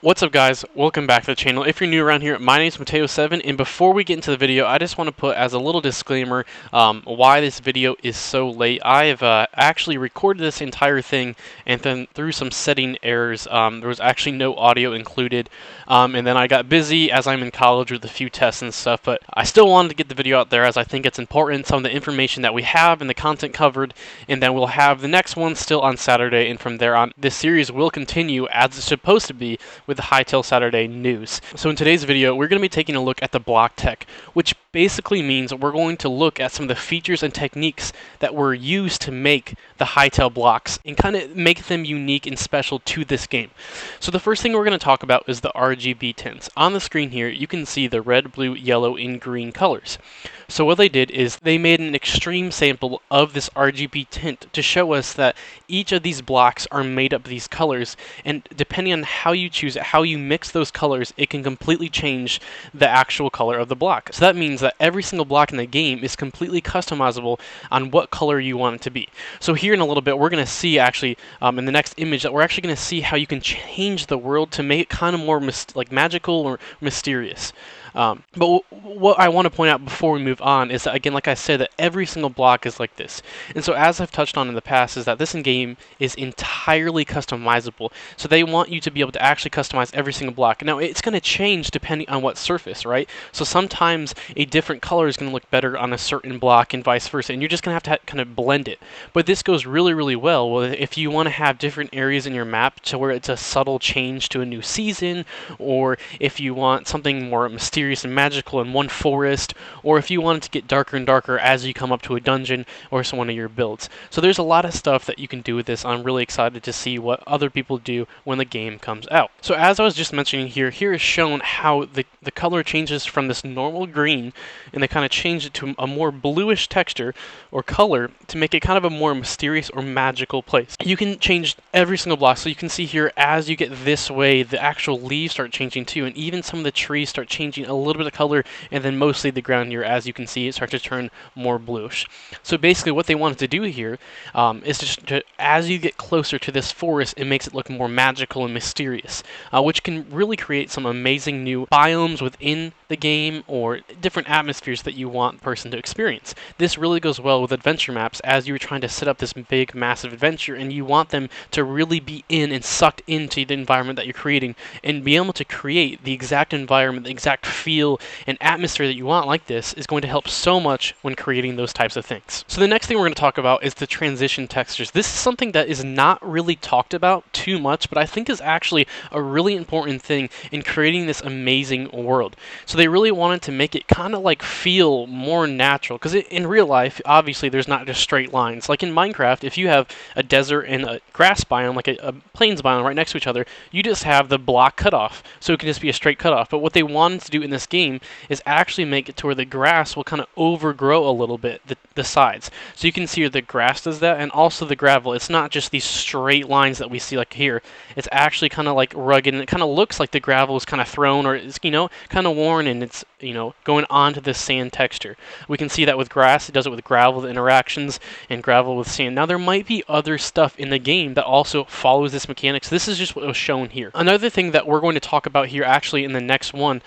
What's up guys, welcome back to the channel. If you're new around here, my name is Hytale7, and before we get into the video, I just want to put as a little disclaimer why this video is so late. I have actually recorded this entire thing, and then through some setting errors, there was actually no audio included, and then I got busy as I'm in college with a few tests and stuff, but I still wanted to get the video out there as I think it's important, some of the information that we have and the content covered, and then we'll have the next one still on Saturday, and from there on, this series will continue as it's supposed to be, with the Hytale Saturday news. So in today's video, we're going to be taking a look at the Block Tech, which basically means we're going to look at some of the features and techniques that were used to make the Hytale blocks and kind of make them unique and special to this game. So the first thing we're going to talk about is the RGB tints. On the screen here, you can see the red, blue, yellow, and green colors. So what they did is they made an extreme sample of this RGB tint to show us that each of these blocks are made up of these colors, and depending on how you choose it, how you mix those colors, it can completely change the actual color of the block. So that means that every single block in the game is completely customizable on what color you want it to be. So here in a little bit, we're going to see actually in the next image that we're actually going to see how you can change the world to make it kind of more like magical or mysterious. But what I want to point out before we move on is that, again, like I said, that every single block is like this. And so as I've touched on in the past, is that this game is entirely customizable. So they want you to be able to actually customize every single block. Now, it's going to change depending on what surface, right? So sometimes a different color is going to look better on a certain block and vice versa. And you're just going to have to kind of blend it. But this goes really, really well if you want to have different areas in your map to where it's a subtle change to a new season, or if you want something more mysterious and magical in one forest, or if you want it to get darker and darker as you come up to a dungeon or one of your builds. So there's a lot of stuff that you can do with this. I'm really excited to see what other people do when the game comes out. So as I was just mentioning here is shown how the color changes from this normal green, and they kind of change it to a more bluish texture or color to make it kind of a more mysterious or magical place. You can change every single block, so you can see here as you get this way, the actual leaves start changing too, and even some of the trees start changing a little bit of color, and then mostly the ground here, as you can see, it starts to turn more bluish. So basically what they wanted to do here is just as you get closer to this forest, it makes it look more magical and mysterious, which can really create some amazing new biomes within the game or different atmospheres that you want the person to experience. This really goes well with adventure maps as you're trying to set up this big, massive adventure, and you want them to really be in and sucked into the environment that you're creating and be able to create the exact environment, the exact feel and atmosphere that you want. Like this is going to help so much when creating those types of things. So the next thing we're going to talk about is the transition textures. This is something that is not really talked about too much, but I think is actually a really important thing in creating this amazing world. So they really wanted to make it kind of like feel more natural, because in real life, obviously, there's not just straight lines. Like in Minecraft, if you have a desert and a grass biome, like a plains biome right next to each other, you just have the block cutoff, so it can just be a straight cutoff. But what they wanted to do in this game is actually make it to where the grass will kind of overgrow a little bit the sides. So you can see here the grass does that, and also the gravel. It's not just these straight lines that we see like here. It's actually kind of like rugged, and it kind of looks like the gravel is kind of thrown, or it's, kind of worn, and it's, going onto this sand texture. We can see that with grass. It does it with gravel, the interactions, and gravel with sand. Now there might be other stuff in the game that also follows this mechanic. So this is just what was shown here. Another thing that we're going to talk about here actually in the next one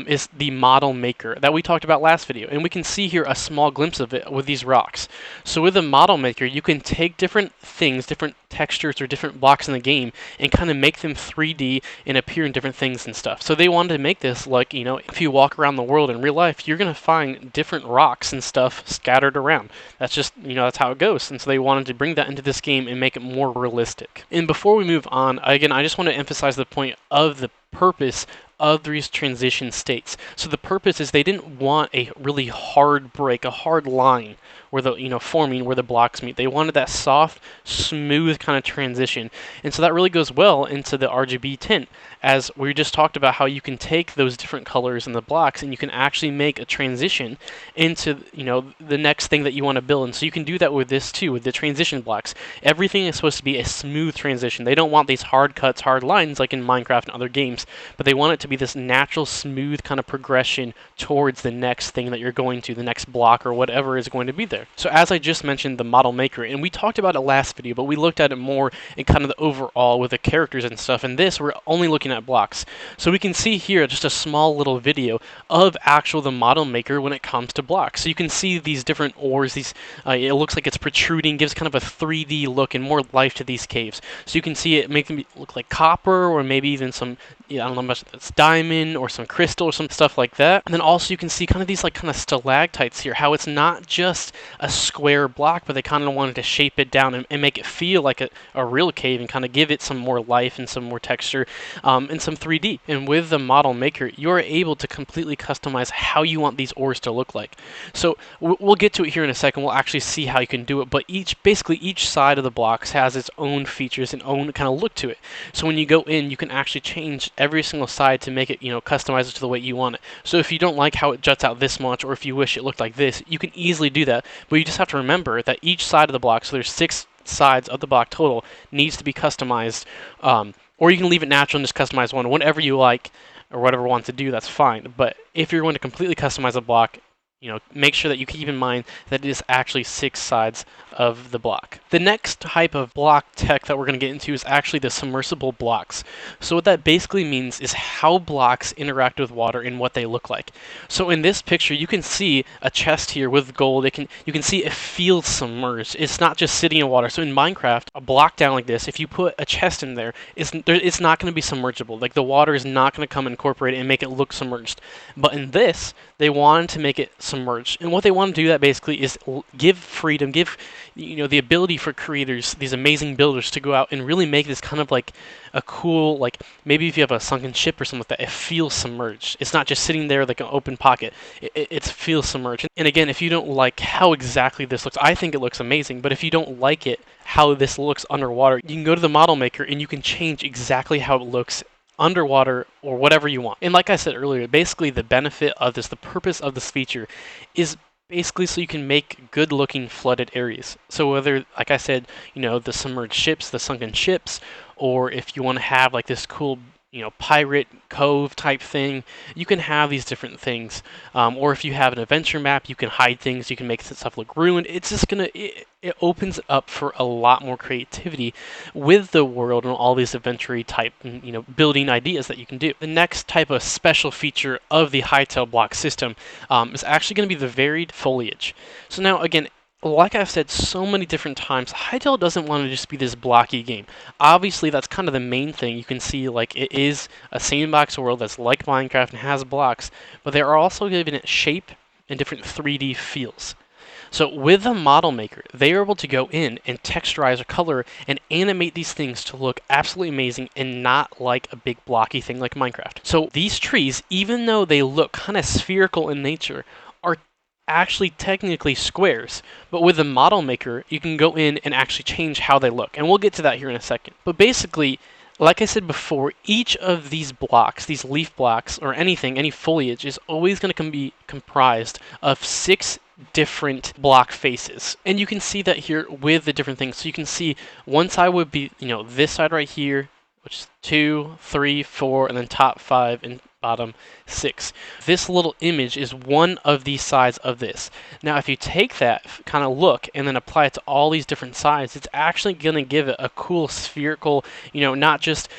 is the model maker that we talked about last video, and we can see here a small glimpse of it with these rocks. So with the model maker, you can take different things, different textures or different blocks in the game, and kind of make them 3D and appear in different things and stuff. So they wanted to make this like, if you walk around the world in real life, you're going to find different rocks and stuff scattered around. That's just, that's how it goes. And so they wanted to bring that into this game and make it more realistic. And before we move on, again, I just want to emphasize the point of the purpose of these transition states. So the purpose is they didn't want a really hard break, a hard line where the, forming where the blocks meet. They wanted that soft, smooth kind of transition. And so that really goes well into the RGB tint, as we just talked about how you can take those different colors in the blocks and you can actually make a transition into, the next thing that you want to build. And so you can do that with this too, with the transition blocks. Everything is supposed to be a smooth transition. They don't want these hard cuts, hard lines like in Minecraft and other games, but they want it to be this natural, smooth kind of progression towards the next thing that you're going to, the next block or whatever is going to be there. So as I just mentioned, the model maker, and we talked about it last video, but we looked at it more in kind of the overall with the characters and stuff. And this, we're only looking looking at blocks. So we can see here just a small little video of the model maker when it comes to blocks. So you can see these different ores, it looks like it's protruding, gives kind of a 3D look and more life to these caves. So you can see it make them look like copper, or maybe even some, I don't know much, it's diamond or some crystal or some stuff like that. And then also you can see kind of these kind of stalactites here, how it's not just a square block, but they kind of wanted to shape it down and make it feel like a real cave and kind of give it some more life and some more texture and some 3D. And with the model maker, you're able to completely customize how you want these ores to look like. So we'll get to it here in a second. We'll actually see how you can do it, but basically each side of the blocks has its own features and own kind of look to it. So when you go in, you can actually change every single side to make it, customize it to the way you want it. So if you don't like how it juts out this much, or if you wish it looked like this, you can easily do that. But you just have to remember that each side of the block, so there's 6 sides of the block total, needs to be customized. Or you can leave it natural and just customize one, whatever you like, or whatever wants to do, that's fine. But if you're going to completely customize a block, make sure that you keep in mind that it is actually 6 sides of the block. The next type of block tech that we're going to get into is actually the submersible blocks. So what that basically means is how blocks interact with water and what they look like. So in this picture, you can see a chest here with gold. You can see it feels submerged. It's not just sitting in water. So in Minecraft, a block down like this, if you put a chest in there, it's not going to be submergible. Like, the water is not going to come incorporate it and make it look submerged. But in this, they wanted to make it submerged. And what they want to do that basically is give freedom, give the ability for creators, these amazing builders, to go out and really make this kind of like a cool, like maybe if you have a sunken ship or something like that, it feels submerged. It's not just sitting there like an open pocket. It feels submerged. And again, if you don't like how exactly this looks, I think it looks amazing, but if you don't like it, how this looks underwater, you can go to the model maker and you can change exactly how it looks underwater or whatever you want. And like I said earlier, basically the benefit of this, the purpose of this feature is basically so you can make good looking flooded areas. So whether, like I said, the submerged ships, the sunken ships, or if you want to have like this cool pirate cove type thing, you can have these different things. Or if you have an adventure map, you can hide things, you can make stuff look ruined. It's just it opens up for a lot more creativity with the world and all these adventure type building ideas that you can do. The next type of special feature of the Hytale block system is actually going to be the varied foliage. So now again, like I've said so many different times, Hytale doesn't want to just be this blocky game. Obviously, that's kind of the main thing. You can see like it is a sandbox world that's like Minecraft and has blocks, but they are also giving it shape and different 3D feels. So with the model maker, they are able to go in and texturize or color and animate these things to look absolutely amazing and not like a big blocky thing like Minecraft. So these trees, even though they look kind of spherical in nature, are actually technically squares, but with the model maker you can go in and actually change how they look, and we'll get to that here in a second. But basically, like I said before, each of these blocks, these leaf blocks or anything, any foliage, is always going to be comprised of 6 different block faces, and you can see that here with the different things. So you can see one side would be this side right here, which is 2, 3, 4, and then top 5 and bottom 6. This little image is one of these sides of this. Now if you take that kind of look and then apply it to all these different sides, it's actually going to give it a cool spherical, not just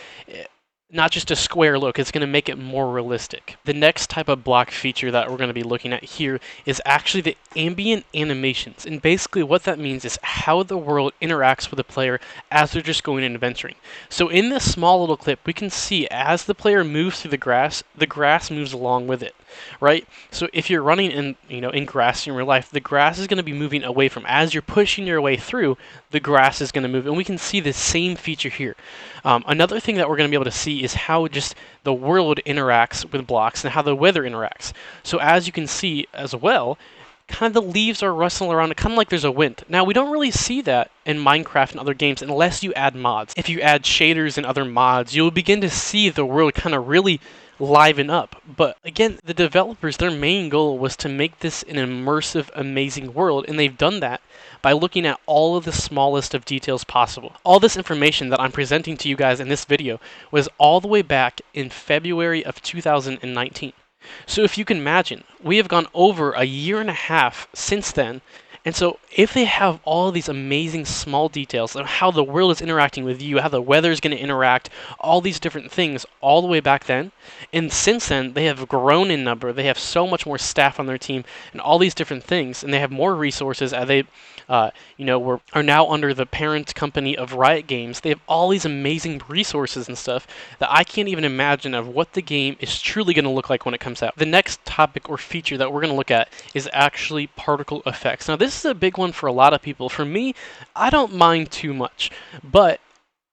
a square look. It's going to make it more realistic. The next type of block feature that we're going to be looking at here is actually the ambient animations. And basically what that means is how the world interacts with the player as they're just going and adventuring. So in this small little clip, we can see as the player moves through the grass moves along with it, right? So if you're running in grass in real life, the grass is going to be moving away from, as you're pushing your way through, the grass is going to move. And we can see the same feature here. Another thing that we're going to be able to see is how just the world interacts with blocks and how the weather interacts. So as you can see as well, kind of the leaves are rustling around, kind of like there's a wind. Now we don't really see that in Minecraft and other games unless you add mods. If you add shaders and other mods, you'll begin to see the world kind of really liven up. But again, the developers, their main goal was to make this an immersive, amazing world, and they've done that by looking at all of the smallest of details possible. All this information that I'm presenting to you guys in this video was all the way back in February of 2019. So if you can imagine, we have gone over a year and a half since then, And so if they have all these amazing small details of how the world is interacting with you, how the weather is going to interact, all these different things all the way back then, and since then they have grown in number, they have so much more staff on their team and all these different things, and they have more resources as they are now under the parent company of Riot Games. They have all these amazing resources and stuff that I can't even imagine of what the game is truly going to look like when it comes out. The next topic or feature that we're going to look at is actually particle effects. Now, this is a big one for a lot of people. For me, I don't mind too much, but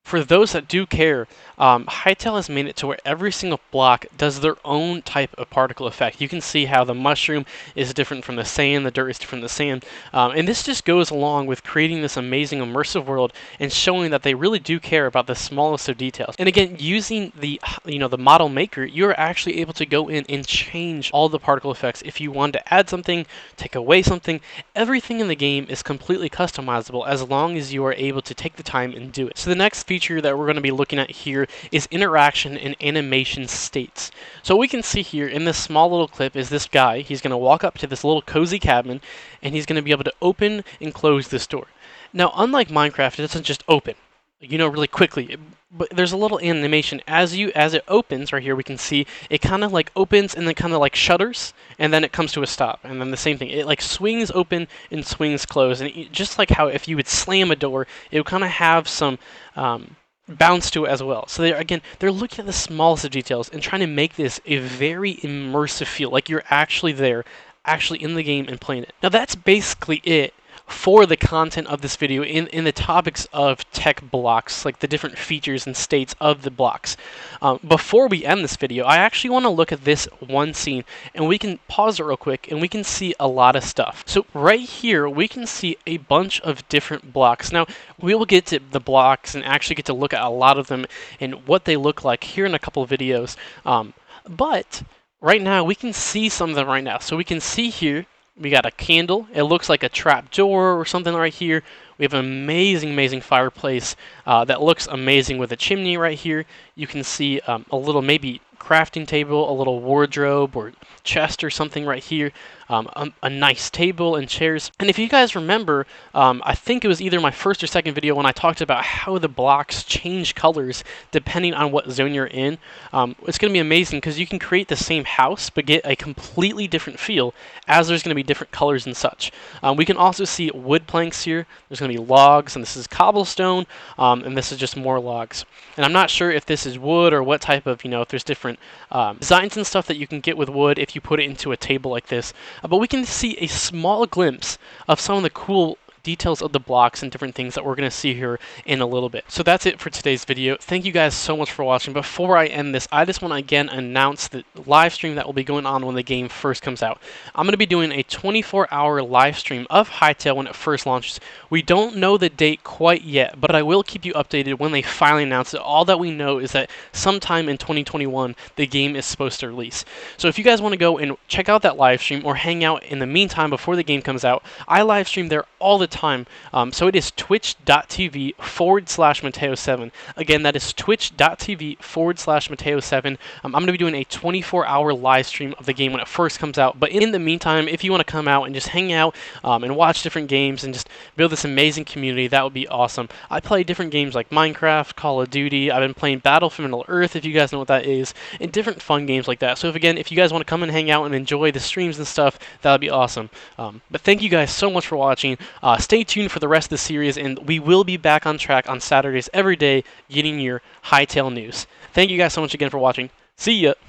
for those that do care, Hytale has made it to where every single block does their own type of particle effect. You can see how the mushroom is different from the sand, the dirt is different from the sand, and this just goes along with creating this amazing immersive world and showing that they really do care about the smallest of details. And again, using the the model maker, you're actually able to go in and change all the particle effects. If you want to add something, take away something, everything in the game is completely customizable as long as you are able to take the time and do it. So the next feature that we're going to be looking at here is interaction and animation states. So what we can see here in this small little clip is this guy. He's going to walk up to this little cozy cabin, and he's going to be able to open and close this door. Now, unlike Minecraft, it doesn't just open, really quickly. But there's a little animation as it opens. Right here we can see it kind of like opens and then kind of like shutters, and then it comes to a stop, and then the same thing, it like swings open and swings closed, and just like how if you would slam a door, it would kind of have some bounce to it as well. So they're looking at the smallest of details and trying to make this a very immersive feel, like you're actually there, actually in the game and playing it. Now that's basically it for the content of this video in the topics of tech blocks, like the different features and states of the blocks. Before we end this video, I actually want to look at this one scene, and we can pause it real quick and we can see a lot of stuff. So right here we can see a bunch of different blocks. Now we will get to the blocks and actually get to look at a lot of them and what they look like here in a couple of videos, but right now we can see some of them right now. So we can see here we got a candle. It looks like a trap door or something right here. We have an amazing fireplace that looks amazing with a chimney right here. You can see a little maybe crafting table, a little wardrobe or chest or something right here. A nice table and chairs. And if you guys remember, I think it was either my first or second video when I talked about how the blocks change colors depending on what zone you're in. It's going to be amazing because you can create the same house but get a completely different feel as there's going to be different colors and such. We can also see wood planks here. There's going to be logs, and this is cobblestone, and this is just more logs. And I'm not sure if this is wood or what type of, if there's different designs and stuff that you can get with wood if you put it into a table like this. But we can see a small glimpse of some of the cool details of the blocks and different things that we're going to see here in a little bit. So that's it for today's video. Thank you guys so much for watching. Before I end this, I just want to again announce the live stream that will be going on when the game first comes out. I'm going to be doing a 24-hour live stream of Hytale when it first launches. We don't know the date quite yet, but I will keep you updated when they finally announce it. All that we know is that sometime in 2021 the game is supposed to release. So if you guys want to go and check out that live stream or hang out in the meantime before the game comes out, I live stream there all the time. So it is twitch.tv/Mateo7. Again, that is twitch.tv/Mateo7. I'm going to be doing a 24-hour live stream of the game when it first comes out. But in the meantime, if you want to come out and just hang out and watch different games and just build this amazing community, that would be awesome. I play different games like Minecraft, Call of Duty. I've been playing Battlefield Middle-earth, if you guys know what that is, and different fun games like that. So if you guys want to come and hang out and enjoy the streams and stuff, that would be awesome. But thank you guys so much for watching. Stay tuned for the rest of the series, and we will be back on track on Saturdays every day getting your Hytale news. Thank you guys so much again for watching. See ya!